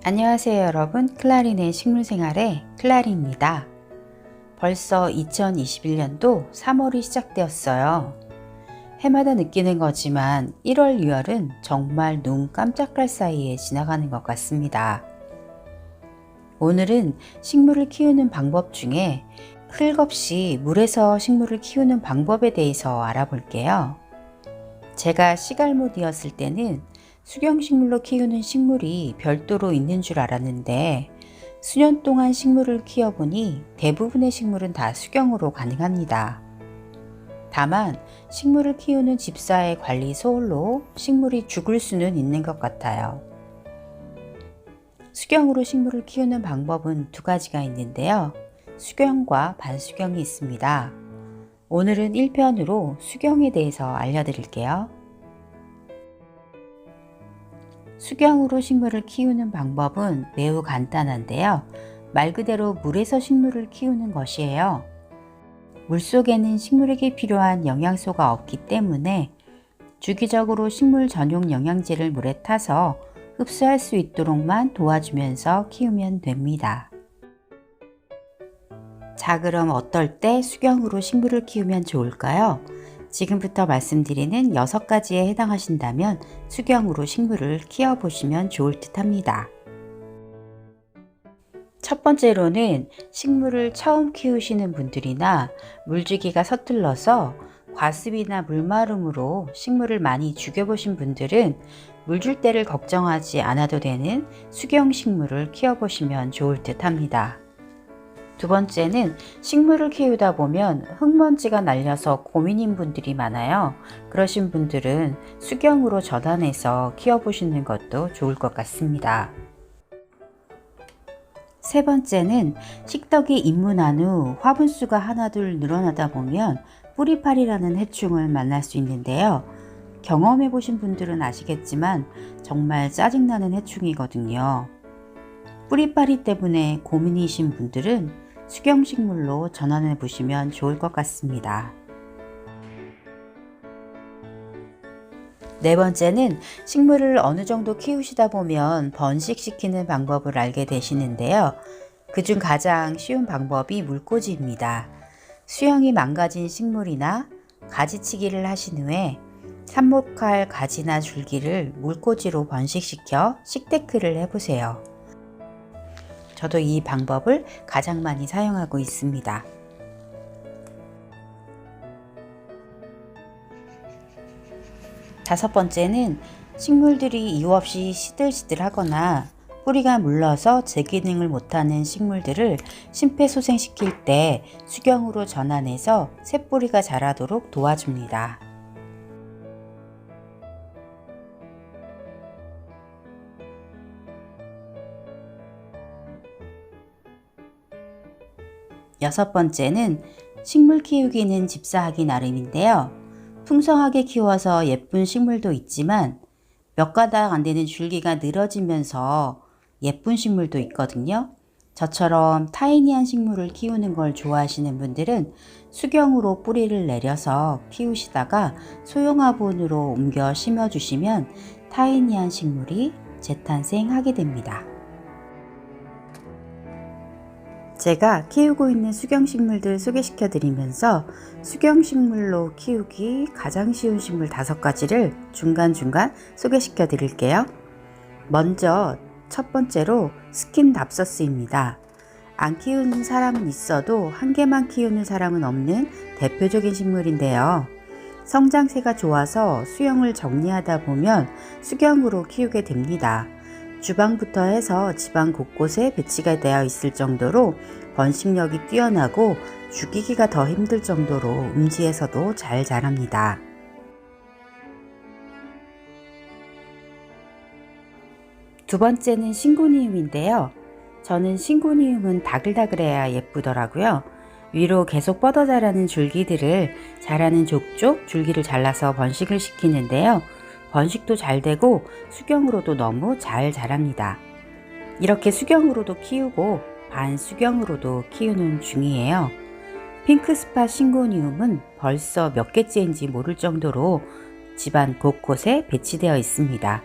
안녕하세요 여러분, 클라린의 식물생활의 클라리입니다. 벌써 2021년도 3월이 시작되었어요. 해마다 느끼는 거지만 1월, 2월은 정말 눈 깜짝할 사이에 지나가는 것 같습니다. 오늘은 식물을 키우는 방법 중에 흙 없이 물에서 식물을 키우는 방법에 대해서 알아볼게요. 제가 씨갈못이었을 때는 수경식물로 키우는 식물이 별도로 있는 줄 알았는데 수년 동안 식물을 키워보니 대부분의 식물은 다 수경으로 가능합니다. 다만 식물을 키우는 집사의 관리 소홀로 식물이 죽을 수는 있는 것 같아요. 수경으로 식물을 키우는 방법은 두 가지가 있는데요. 수경과 반수경이 있습니다. 오늘은 1편으로 수경에 대해서 알려드릴게요. 수경으로 식물을 키우는 방법은 매우 간단한데요. 말 그대로 물에서 식물을 키우는 것이에요. 물속에는 식물에게 필요한 영양소가 없기 때문에 주기적으로 식물 전용 영양제를 물에 타서 흡수할 수 있도록만 도와주면서 키우면 됩니다. 자, 그럼 어떨 때 수경으로 식물을 키우면 좋을까요? 지금부터 말씀드리는 6가지에 해당하신다면 수경으로 식물을 키워보시면 좋을 듯 합니다. 첫 번째로는 식물을 처음 키우시는 분들이나 물주기가 서툴러서 과습이나 물마름으로 식물을 많이 죽여보신 분들은 물 줄 때를 걱정하지 않아도 되는 수경 식물을 키워보시면 좋을 듯 합니다. 두 번째는 식물을 키우다 보면 흙먼지가 날려서 고민인 분들이 많아요. 그러신 분들은 수경으로 전환해서 키워보시는 것도 좋을 것 같습니다. 세 번째는 식덕이 입문한 후 화분수가 하나둘 늘어나다 보면 뿌리파리라는 해충을 만날 수 있는데요. 경험해 보신 분들은 아시겠지만 정말 짜증나는 해충이거든요. 뿌리파리 때문에 고민이신 분들은 수경식물로 전환해 보시면 좋을 것 같습니다. 네 번째는 식물을 어느 정도 키우시다 보면 번식시키는 방법을 알게 되시는데요. 그중 가장 쉬운 방법이 물꽂이입니다. 수영이 망가진 식물이나 가지치기를 하신 후에 삽목할 가지나 줄기를 물꽂이로 번식시켜 식데크를 해보세요. 저도 이 방법을 가장 많이 사용하고 있습니다. 다섯 번째는 식물들이 이유 없이 시들시들하거나 뿌리가 물러서 재기능을 못하는 식물들을 심폐소생시킬 때 수경으로 전환해서 새 뿌리가 자라도록 도와줍니다. 여섯 번째는 식물 키우기는 집사하기 나름인데요. 풍성하게 키워서 예쁜 식물도 있지만 몇 가닥 안 되는 줄기가 늘어지면서 예쁜 식물도 있거든요. 저처럼 타이니한 식물을 키우는 걸 좋아하시는 분들은 수경으로 뿌리를 내려서 키우시다가 소형 화분으로 옮겨 심어주시면 타이니한 식물이 재탄생하게 됩니다. 제가 키우고 있는 수경식물들 소개시켜 드리면서 수경식물로 키우기 가장 쉬운 식물 5가지를 중간중간 소개시켜 드릴게요. 먼저 첫 번째로 스킨답서스입니다. 안 키우는 사람은 있어도 한 개만 키우는 사람은 없는 대표적인 식물인데요. 성장세가 좋아서 수영을 정리하다 보면 수경으로 키우게 됩니다. 주방부터 해서 집안 곳곳에 배치가 되어 있을 정도로 번식력이 뛰어나고 죽이기가 더 힘들 정도로 음지에서도 잘 자랍니다. 두 번째는 싱고니움인데요. 저는 싱고니움은 다글다글해야 예쁘더라고요. 위로 계속 뻗어 자라는 줄기들을 자라는 족족 줄기를 잘라서 번식을 시키는데요. 번식도 잘 되고 수경으로도 너무 잘 자랍니다. 이렇게 수경으로도 키우고 반수경으로도 키우는 중이에요. 핑크스팟 싱고니움은 벌써 몇 개째인지 모를 정도로 집안 곳곳에 배치되어 있습니다.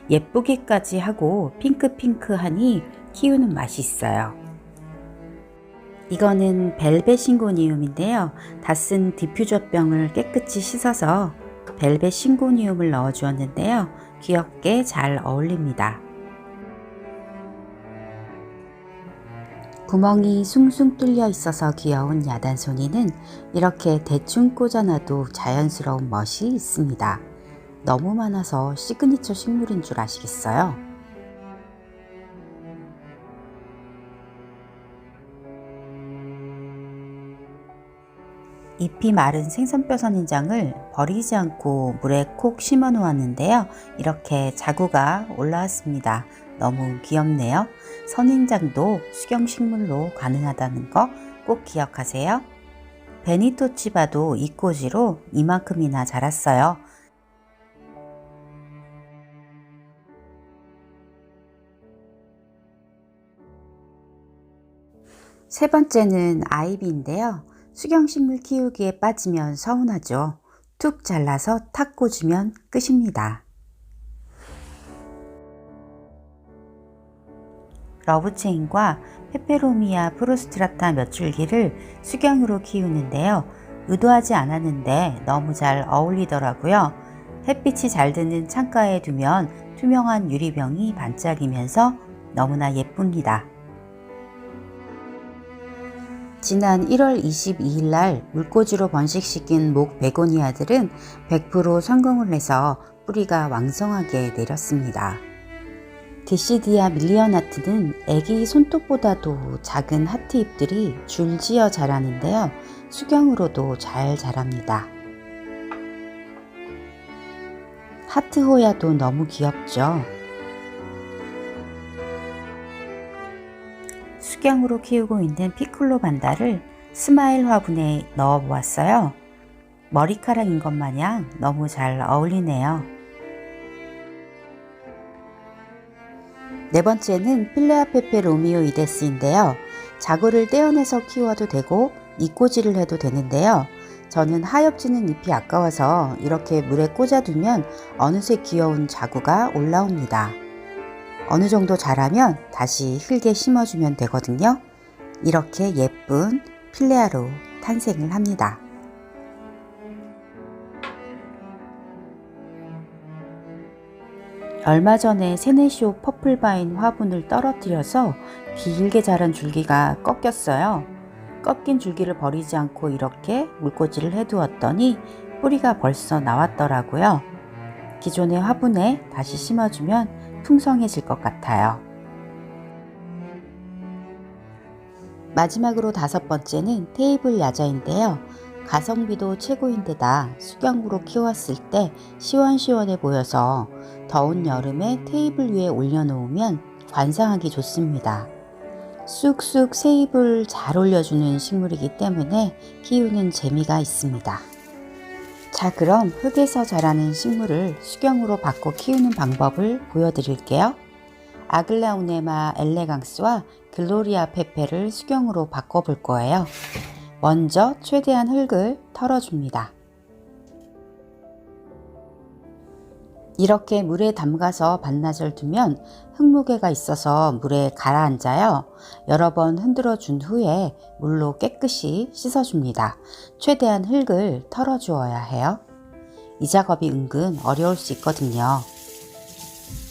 예쁘기까지 하고 핑크핑크하니 키우는 맛이 있어요. 이거는 벨벳 싱고니움인데요. 다 쓴 디퓨저 병을 깨끗이 씻어서 벨벳 싱고니움을 넣어 주었는데요. 귀엽게 잘 어울립니다. 구멍이 숭숭 뚫려 있어서 귀여운 야단손이는 이렇게 대충 꽂아놔도 자연스러운 멋이 있습니다. 너무 많아서 시그니처 식물인 줄 아시겠어요? 잎이 마른 생선뼈 선인장을 버리지 않고 물에 콕 심어 놓았는데요. 이렇게 자구가 올라왔습니다. 너무 귀엽네요. 선인장도 수경식물로 가능하다는 거 꼭 기억하세요. 베니토치바도 이꼬지로 이만큼이나 자랐어요. 세 번째는 아이비인데요. 수경식물 키우기에 빠지면 서운하죠. 툭 잘라서 탁 꽂으면 끝입니다. 러브체인과 페페로미아 프로스트라타 몇 줄기를 수경으로 키우는데요. 의도하지 않았는데 너무 잘 어울리더라고요. 햇빛이 잘 드는 창가에 두면 투명한 유리병이 반짝이면서 너무나 예쁩니다. 지난 1월 22일 날 물꽂이로 번식시킨 목 베고니아들은 100% 성공을 해서 뿌리가 왕성하게 내렸습니다. 디시디아 밀리어나트는 애기 손톱보다도 작은 하트 잎들이 줄지어 자라는데요. 수경으로도 잘 자랍니다. 하트 호야도 너무 귀엽죠. 수경으로 키우고 있는 피클로 반다를 스마일 화분에 넣어 보았어요. 머리카락인 것 마냥 너무 잘 어울리네요. 네 번째는 필레아 페페 로미오이데스인데요. 자구를 떼어내서 키워도 되고 이꼬지를 해도 되는데요. 저는 하엽지는 잎이 아까워서 이렇게 물에 꽂아두면 어느새 귀여운 자구가 올라옵니다. 어느 정도 자라면 다시 흙에 심어주면 되거든요. 이렇게 예쁜 필레아로 탄생을 합니다. 얼마 전에 세네시오 퍼플바인 화분을 떨어뜨려서 길게 자란 줄기가 꺾였어요. 꺾인 줄기를 버리지 않고 이렇게 물꽂이를 해두었더니 뿌리가 벌써 나왔더라고요. 기존의 화분에 다시 심어주면 풍성해질 것 같아요. 마지막으로 다섯 번째는 테이블 야자인데요. 가성비도 최고인데다 수경으로 키웠을 때 시원시원해 보여서 더운 여름에 테이블 위에 올려놓으면 관상하기 좋습니다. 쑥쑥 새 잎을 잘 올려주는 식물이기 때문에 키우는 재미가 있습니다. 자, 그럼 흙에서 자라는 식물을 수경으로 바꿔 키우는 방법을 보여드릴게요. 아글라우네마 엘레강스와 글로리아 페페를 수경으로 바꿔볼 거예요. 먼저 최대한 흙을 털어줍니다. 이렇게 물에 담가서 반나절 두면 흙무게가 있어서 물에 가라앉아요. 여러 번 흔들어 준 후에 물로 깨끗이 씻어줍니다. 최대한 흙을 털어주어야 해요. 이 작업이 은근 어려울 수 있거든요.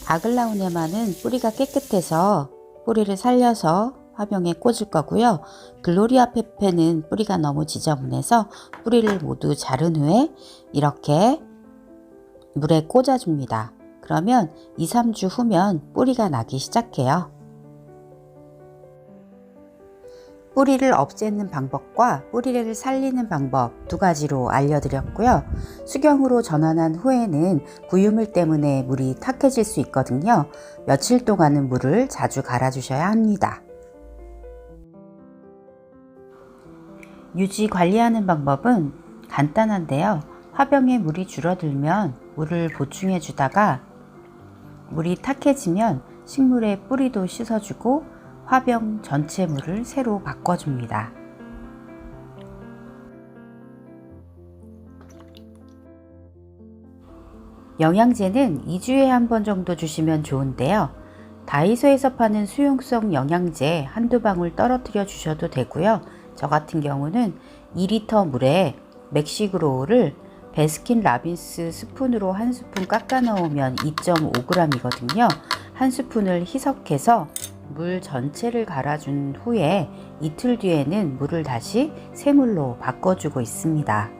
아글라우네마는 뿌리가 깨끗해서 뿌리를 살려서 화병에 꽂을 거고요. 글로리아 페페는 뿌리가 너무 지저분해서 뿌리를 모두 자른 후에 이렇게 물에 꽂아줍니다. 그러면 2-3주 후면 뿌리가 나기 시작해요. 뿌리를 없애는 방법과 뿌리를 살리는 방법 두 가지로 알려드렸고요. 수경으로 전환한 후에는 부유물 때문에 물이 탁해질 수 있거든요. 며칠 동안은 물을 자주 갈아주셔야 합니다. 유지 관리하는 방법은 간단한데요. 화병에 물이 줄어들면 물을 보충해 주다가 물이 탁해지면 식물의 뿌리도 씻어주고 화병 전체 물을 새로 바꿔줍니다. 영양제는 2주에 한 번 정도 주시면 좋은데요. 다이소에서 파는 수용성 영양제 한두 방울 떨어뜨려 주셔도 되고요. 저 같은 경우는 2리터 물에 맥시그로우를 베스킨 라빈스 스푼으로 한 스푼 깎아 넣으면 2.5g이거든요. 한 스푼을 희석해서 물 전체를 갈아준 후에 이틀 뒤에는 물을 다시 새물로 바꿔주고 있습니다.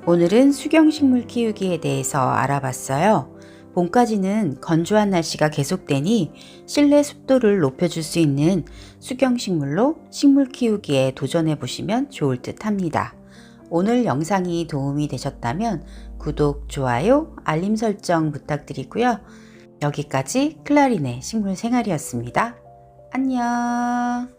오늘은 수경식물 키우기에 대해서 알아봤어요. 봄까지는 건조한 날씨가 계속되니 실내 습도를 높여줄 수 있는 수경식물로 식물 키우기에 도전해 보시면 좋을 듯 합니다. 오늘 영상이 도움이 되셨다면 구독, 좋아요, 알림 설정 부탁드리고요. 여기까지 클라린의 식물 생활이었습니다. 안녕.